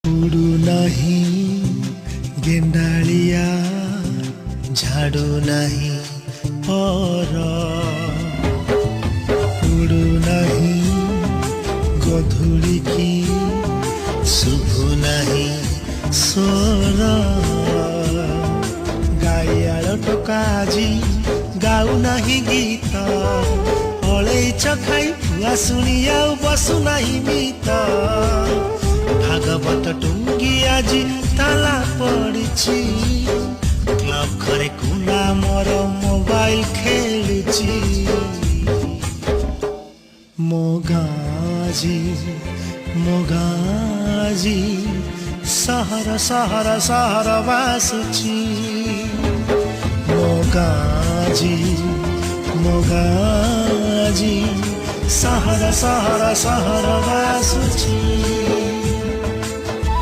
उडू नहीं गेंडालिया झाड़ू नहीं पर उडू नहीं गधुड़ी की शुभु नहीं स्वर गाइयाल टोकाजी गाऊ नहीं गीत अलैच खाई फुआ शुणी आउ बसु नहीं मीत भागवत टुंगी आजी ताला पड़ी क्लब घरे कुला मोर मोबाइल खेलुची मोगाजी मोगाजी सहर सहर सहर बासुची मोगाजी मोगाजी सहर सहर सहर बासुची।